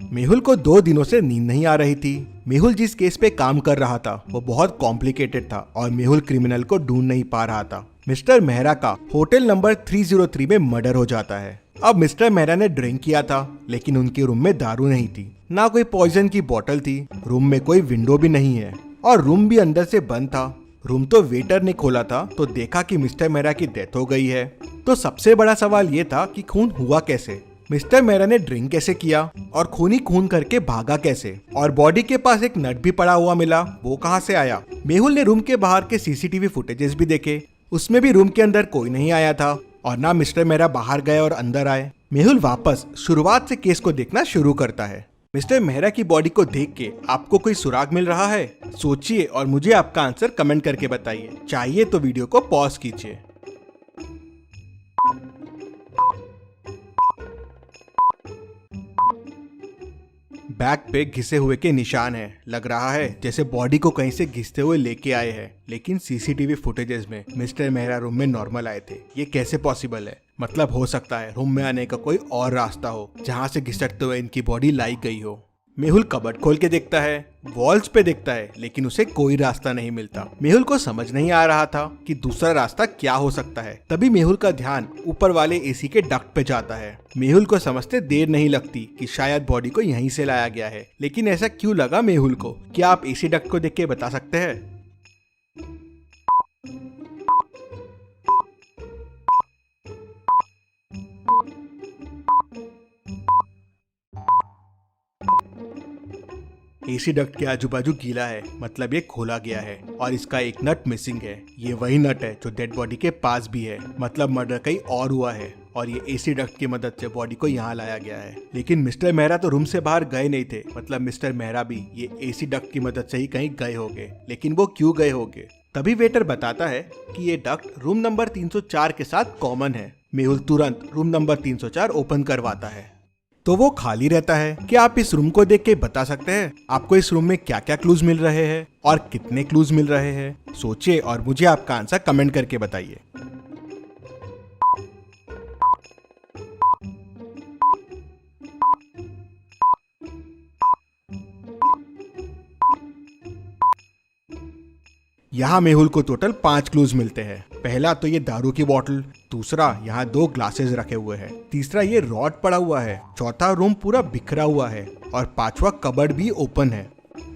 मेहुल को 2 दिनों से नींद नहीं आ रही थी। मेहुल जिस केस पे काम कर रहा था वो बहुत कॉम्प्लिकेटेड था और मेहुल क्रिमिनल को ढूंढ नहीं पा रहा था। मिस्टर मेहरा का होटल नंबर 303 में मर्डर हो जाता है। अब मिस्टर मेहरा ने ड्रिंक किया था लेकिन उनके रूम में दारू नहीं थी, ना कोई पॉइजन की बोतल थी, रूम में कोई विंडो भी नहीं है और रूम भी अंदर से बंद था। रूम तो वेटर ने खोला था तो देखा कि मिस्टर मेहरा की डेथ हो गई है। तो सबसे बड़ा सवाल ये था कि खून हुआ कैसे, मिस्टर मेहरा ने ड्रिंक कैसे किया और खून ही खून करके भागा कैसे, और बॉडी के पास एक नट भी पड़ा हुआ मिला, वो कहाँ से आया। मेहुल ने रूम के बाहर के सीसीटीवी फुटेजेस भी देखे, उसमें भी रूम के अंदर कोई नहीं आया था और ना मिस्टर मेहरा बाहर गए और अंदर आए। मेहुल वापस शुरुआत से केस को देखना शुरू करता है। मिस्टर मेहरा की बॉडी को देख के आपको कोई सुराग मिल रहा है? सोचिए और मुझे आपका आंसर कमेंट करके बताइए। चाहिए तो वीडियो को पॉज कीजिए। बैक पे घिसे हुए के निशान हैं। लग रहा है जैसे बॉडी को कहीं से घिसते हुए लेके आए हैं, लेकिन सीसीटीवी फुटेजेस में मिस्टर मेहरा रूम में नॉर्मल आए थे। ये कैसे पॉसिबल है? मतलब हो सकता है रूम में आने का कोई और रास्ता हो जहाँ से घिसटते हुए इनकी बॉडी लाई गई हो। मेहुल कबर्ड खोल के देखता है, वॉल्स पे देखता है, लेकिन उसे कोई रास्ता नहीं मिलता। मेहुल को समझ नहीं आ रहा था कि दूसरा रास्ता क्या हो सकता है। तभी मेहुल का ध्यान ऊपर वाले एसी के डक्ट पे जाता है। मेहुल को समझते देर नहीं लगती कि शायद बॉडी को यहीं से लाया गया है, लेकिन ऐसा क्यों लगा मेहुल को? क्या आप एसी डक्ट को देख के बता सकते हैं? एसी डक्ट के आजू बाजू गीला है, मतलब ये खोला गया है और इसका एक नट मिसिंग है। ये वही नट है जो डेड बॉडी के पास भी है, मतलब मर्डर कहीं और हुआ है और ये एसी डक्ट की मदद से बॉडी को यहाँ लाया गया है। लेकिन मिस्टर मेहरा तो रूम से बाहर गए नहीं थे, मतलब मिस्टर मेहरा भी ये एसी डक्ट की मदद से ही कहीं गए होंगे। लेकिन वो क्यों गए होंगे? तभी वेटर बताता है कि ये डक्ट रूम नंबर 304 के साथ कॉमन है। मेहुल तुरंत रूम नंबर 304 ओपन करवाता है तो वो खाली रहता है। क्या आप इस रूम को देख के बता सकते हैं आपको इस रूम में क्या क्या क्लूज मिल रहे हैं और कितने क्लूज मिल रहे हैं? सोचिए और मुझे आपका आंसर कमेंट करके बताइए। यहाँ मेहुल को टोटल 5 क्लूज मिलते हैं। पहला तो ये दारू की बोतल, दूसरा यहाँ 2 ग्लासेस रखे हुए हैं, तीसरा ये रॉड पड़ा हुआ है, चौथा रूम पूरा बिखरा हुआ है और 5वां कबर्ड भी ओपन है।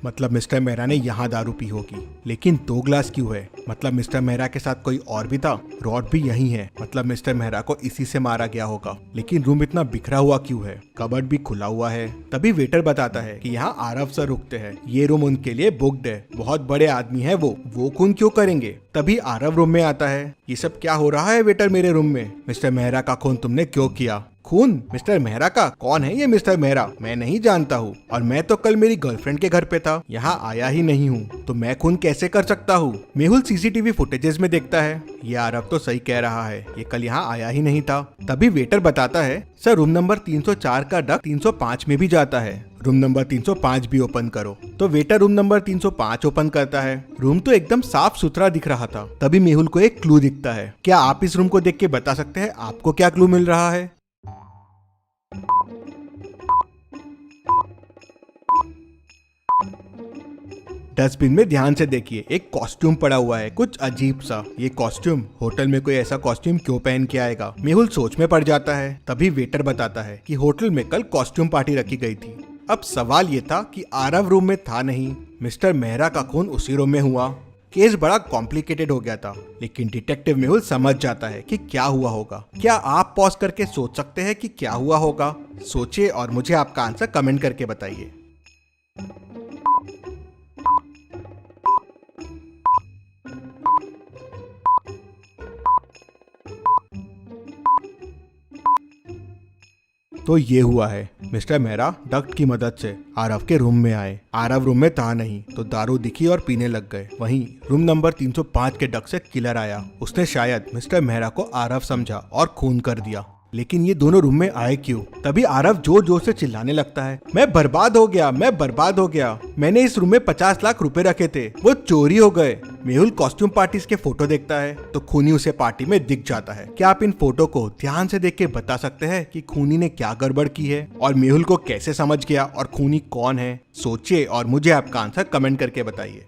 मतलब मिस्टर मेहरा ने यहाँ दारू पी होगी। लेकिन 2 ग्लास क्यों है? मतलब मिस्टर मेहरा के साथ कोई और भी था। रॉड भी यही है, मतलब मिस्टर मेहरा को इसी से मारा गया होगा। लेकिन रूम इतना बिखरा हुआ क्यों है? कबर्ड भी खुला हुआ है। तभी वेटर बताता है कि यहाँ आरव सर रुकते हैं, ये रूम उनके लिए बुक्ड है, बहुत बड़े आदमी है वो खून क्यों करेंगे? तभी आरव रूम में आता है। ये सब क्या हो रहा है वेटर मेरे रूम में? मिस्टर मेहरा का खून तुमने क्यों किया? खून मिस्टर मेहरा का? कौन है ये मिस्टर मेहरा? मैं नहीं जानता हूँ और मैं तो कल मेरी गर्लफ्रेंड के घर पे था, यहाँ आया ही नहीं हूँ, तो मैं खून कैसे कर सकता हूँ? मेहुल सीसीटीवी फुटेजेस में देखता है, ये आरव तो सही कह रहा है, ये कल यहाँ आया ही नहीं था। तभी वेटर बताता है, सर रूम नंबर 304 का डक्ट 305 में भी जाता है, रूम नंबर 305 भी ओपन करो। तो वेटर रूम नंबर 305 ओपन करता है। रूम तो एकदम साफ सुथरा दिख रहा था। तभी मेहुल को एक क्लू दिखता है। क्या आप इस रूम को देख के बता सकते हैं आपको क्या क्लू मिल रहा है? डस्टबिन में ध्यान से देखिए, एक कॉस्ट्यूम पड़ा हुआ है, कुछ अजीब सा। ये कॉस्ट्यूम, होटल में कोई ऐसा कॉस्ट्यूम क्यों पहन के आएगा? मेहुल सोच में पड़ जाता है। तभी वेटर बताता है कि होटल में कल कॉस्ट्यूम पार्टी रखी गई थी। अब सवाल ये था कि आरव रूम में था नहीं, मिस्टर मेहरा का खून उसी रूम में हुआ। केस बड़ा कॉम्प्लिकेटेड हो गया था, लेकिन डिटेक्टिव मेहुल समझ जाता है कि क्या हुआ होगा। क्या आप पॉज करके सोच सकते हैं कि क्या हुआ होगा? सोचिए और मुझे आपका आंसर कमेंट करके बताइए। तो ये हुआ है, मिस्टर मेहरा डक्ट की मदद से आरव के रूम में आए। आरव रूम में था नहीं तो दारू दिखी और पीने लग गए। वहीं रूम नंबर 305 के डक्ट से किलर आया। उसने शायद मिस्टर मेहरा को आरव समझा और खून कर दिया। लेकिन ये दोनों रूम में आए क्यों? तभी आरव जोर जोर से चिल्लाने लगता है, मैं बर्बाद हो गया, मैं बर्बाद हो गया, मैंने इस रूम में 50 लाख रुपए रखे थे, वो चोरी हो गए। मेहुल कॉस्ट्यूम पार्टीज के फोटो देखता है तो खूनी उसे पार्टी में दिख जाता है। क्या आप इन फोटो को ध्यान से देख के बता सकते हैं कि खूनी ने क्या गड़बड़ की है और मेहुल को कैसे समझ गया और खूनी कौन है? सोचिए और मुझे आपका आंसर कमेंट करके बताइए।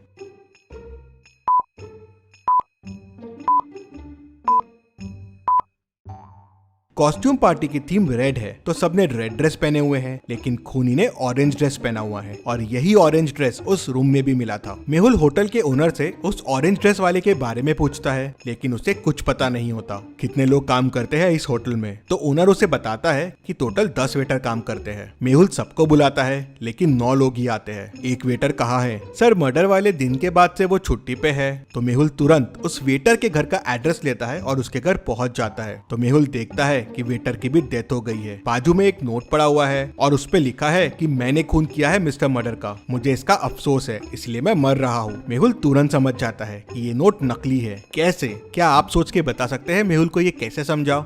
कॉस्ट्यूम पार्टी की थीम रेड है तो सबने रेड ड्रेस पहने हुए हैं, लेकिन खूनी ने ऑरेंज ड्रेस पहना हुआ है और यही ऑरेंज ड्रेस उस रूम में भी मिला था। मेहुल होटल के ओनर से उस ऑरेंज ड्रेस वाले के बारे में पूछता है, लेकिन उसे कुछ पता नहीं होता कितने लोग काम करते हैं इस होटल में। तो ओनर उसे बताता है कि टोटल 10 वेटर काम करते हैं। मेहुल सबको बुलाता है लेकिन 9 लोग ही आते हैं। एक वेटर कहाँ है? सर मर्डर वाले दिन के बाद से वो छुट्टी पे है। तो मेहुल तुरंत उस वेटर के घर का एड्रेस लेता है और उसके घर पहुंच जाता है। तो मेहुल देखता है कि वेटर की भी डेथ हो गई है। बाजू में एक नोट पड़ा हुआ है और उस पे लिखा है कि मैंने खून किया है मिस्टर मर्डर का, मुझे इसका अफसोस है, इसलिए मैं मर रहा हूँ। मेहुल तुरंत समझ जाता है कि ये नोट नकली है। कैसे? क्या आप सोच के बता सकते हैं मेहुल को ये कैसे समझा?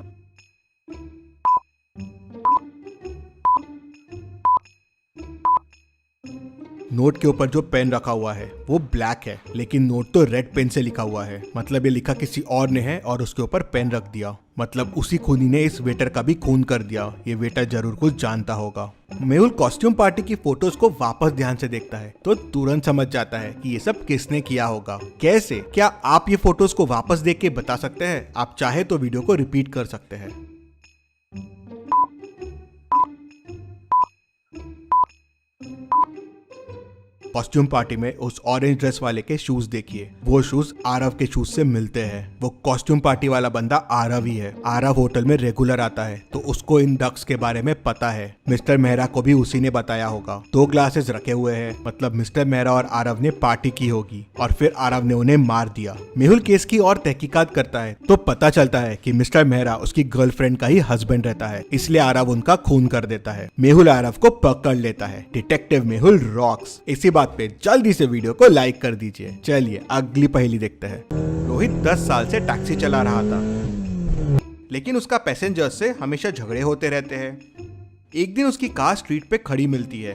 नोट के ऊपर जो पेन रखा हुआ है वो ब्लैक है, लेकिन नोट तो रेड पेन से लिखा हुआ है। मतलब ये लिखा किसी और ने है और उसके ऊपर पेन रख दिया। मतलब उसी खूनी ने इस वेटर का भी खून कर दिया। ये वेटर जरूर कुछ जानता होगा। मेहुल कॉस्ट्यूम पार्टी की फोटोज को वापस ध्यान से देखता है तो तुरंत समझ जाता है कि ये सब किसने किया होगा। कैसे? क्या आप ये फोटोज को वापस देख के बता सकते हैं? आप चाहे तो वीडियो को रिपीट कर सकते हैं। कॉस्ट्यूम पार्टी में उस ऑरेंज ड्रेस वाले के शूज देखिए, वो शूज आरव के शूज से मिलते हैं। वो कॉस्ट्यूम पार्टी वाला बंदा आरव ही है। आरव होटल में रेगुलर आता है तो उसको इन डक्स के बारे में पता है। मिस्टर मेहरा को भी उसी ने बताया होगा। 2 ग्लासेस रखे हुए हैं, मतलब मिस्टर मेहरा और आरव ने पार्टी की होगी और फिर आरव ने उन्हें मार दिया। मेहुल केस की और तहकीकात करता है तो पता चलता है कि मिस्टर मेहरा उसकी गर्लफ्रेंड का ही हस्बैंड रहता है, इसलिए आरव उनका खून कर देता है। मेहुल आरव को पकड़ लेता है। Detective Mehul rocks. इसी बात पे जल्दी से वीडियो को लाइक कर दीजिए। चलिए अगली पहेली देखते हैं। रोहित 10 साल से टैक्सी चला रहा था, लेकिन उसका पैसेंजर्स से हमेशा झगड़े होते रहते हैं। एक दिन उसकी कार स्ट्रीट पे खड़ी मिलती है।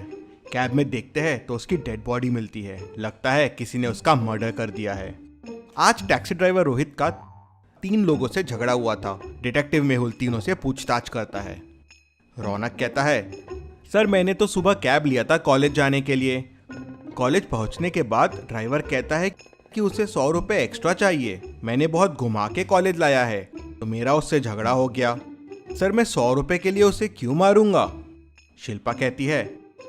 कैब में देखते हैं तो उसकी डेड बॉडी मिलती है। लगता है किसी ने उसका मर्डर कर दिया है। आज टैक्सी ड्राइवर रोहित का 3 लोगों से झगड़ा हुआ था। डिटेक्टिव मेहुल तीनों से पूछताछ करता है। रौनक कहता है, सर मैंने तो सुबह कैब लिया था कॉलेज जाने के लिए। कॉलेज पहुंचने के बाद ड्राइवर कहता है कि उसे 100 रुपए एक्स्ट्रा चाहिए। मैंने बहुत घुमा के कॉलेज लाया है तो मेरा उससे झगड़ा हो गया। सर मैं 100 रुपए के लिए उसे क्यों मारूंगा? शिल्पा कहती है,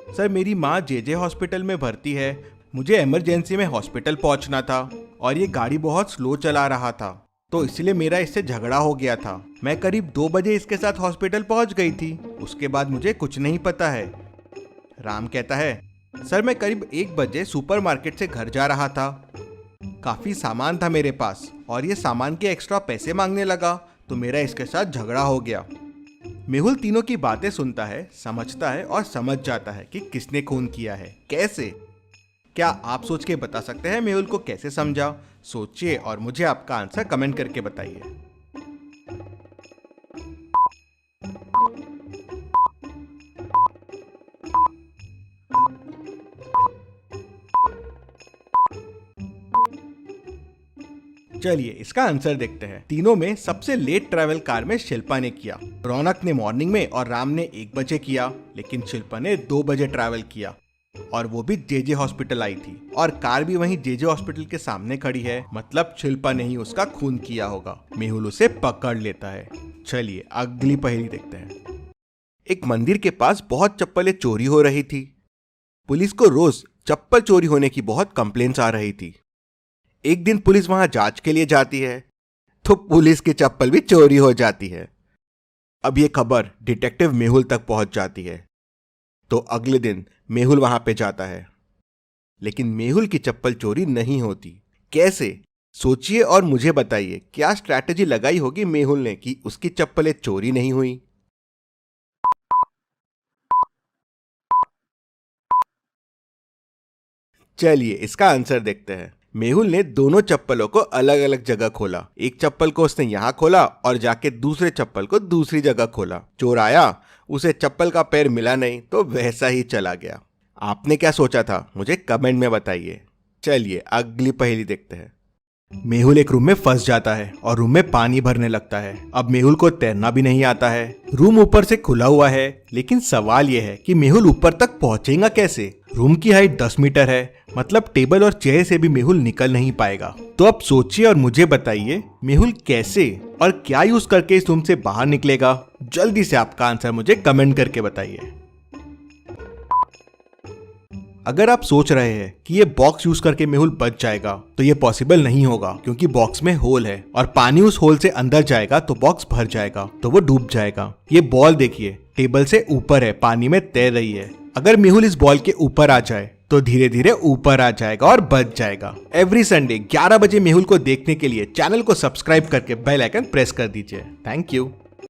सर मेरी माँ जेजे हॉस्पिटल में भर्ती है, मुझे इमरजेंसी में हॉस्पिटल पहुंचना था और ये गाड़ी बहुत स्लो चला रहा था तो इसलिए मेरा इससे झगड़ा हो गया था। मैं करीब 2 बजे इसके साथ हॉस्पिटल पहुंच गई थी, उसके बाद मुझे कुछ नहीं पता है। राम कहता है, सर मैं करीब 1 बजे सुपरमार्केट से घर जा रहा था, काफी सामान था मेरे पास और ये सामान के एक्स्ट्रा पैसे मांगने लगा तो मेरा इसके साथ झगड़ा हो गया। मेहुल तीनों की बातें सुनता है, समझता है और समझ जाता है कि किसने खून किया है। कैसे? क्या आप सोच के बता सकते हैं मेहुल को कैसे समझा? सोचिए और मुझे आपका आंसर कमेंट करके बताइए। चलिए इसका आंसर देखते हैं। तीनों में सबसे लेट ट्रैवल कार में शिल्पा ने किया। रौनक ने मॉर्निंग में और राम ने 1 बजे किया, लेकिन शिल्पा ने 2 बजे ट्रैवल किया और वो भी जेजे हॉस्पिटल आई थी और कार भी वहीं जेजे हॉस्पिटल के सामने खड़ी है। मतलब शिल्पा ने ही उसका खून किया होगा। मेहुल उसे पकड़ लेता है। चलिए अगली पहेली देखते हैं। एक मंदिर के पास बहुत चप्पलें चोरी हो रही थी। पुलिस को रोज चप्पल चोरी होने की बहुत कंप्लेंट्स आ रही थी। एक दिन पुलिस वहां जांच के लिए जाती है तो पुलिस की चप्पल भी चोरी हो जाती है। अब ये खबर डिटेक्टिव मेहुल तक पहुंच जाती है तो अगले दिन मेहुल वहां पे जाता है, लेकिन मेहुल की चप्पल चोरी नहीं होती। कैसे? सोचिए और मुझे बताइए क्या स्ट्रैटेजी लगाई होगी मेहुल ने कि उसकी चप्पलें चोरी नहीं हुई। चलिए इसका आंसर देखते हैं। मेहुल ने दोनों चप्पलों को अलग अलग जगह खोला। एक चप्पल को उसने यहाँ खोला और जाके दूसरे चप्पल को दूसरी जगह खोला। चोर आया, उसे चप्पल का पैर मिला नहीं तो वैसा ही चला गया। आपने क्या सोचा था मुझे कमेंट में बताइए। चलिए अगली पहेली देखते हैं। मेहुल एक रूम में फंस जाता है और रूम में पानी भरने लगता है। अब मेहुल को तैरना भी नहीं आता है। रूम ऊपर से खुला हुआ है, लेकिन सवाल यह है कि मेहुल ऊपर तक पहुंचेगा कैसे। रूम की हाइट 10 मीटर है, मतलब टेबल और चेयर से भी मेहुल निकल नहीं पाएगा। तो अब सोचिए और मुझे बताइए मेहुल कैसे और क्या यूज करके इस रूम से बाहर निकलेगा। जल्दी से आपका आंसर मुझे कमेंट करके बताइए। अगर आप सोच रहे हैं कि ये बॉक्स यूज करके मेहुल बच जाएगा तो ये पॉसिबल नहीं होगा, क्योंकि बॉक्स में होल है और पानी उस होल से अंदर जाएगा तो बॉक्स भर जाएगा, तो वो डूब जाएगा। ये बॉल देखिए टेबल से ऊपर है, पानी में तैर रही है। अगर मेहुल इस बॉल के ऊपर आ जाए तो धीरे धीरे ऊपर आ जाएगा और बच जाएगा। एवरी संडे 11 बजे मेहुल को देखने के लिए चैनल को सब्सक्राइब करके बेल आइकन प्रेस कर दीजिए। Thank you.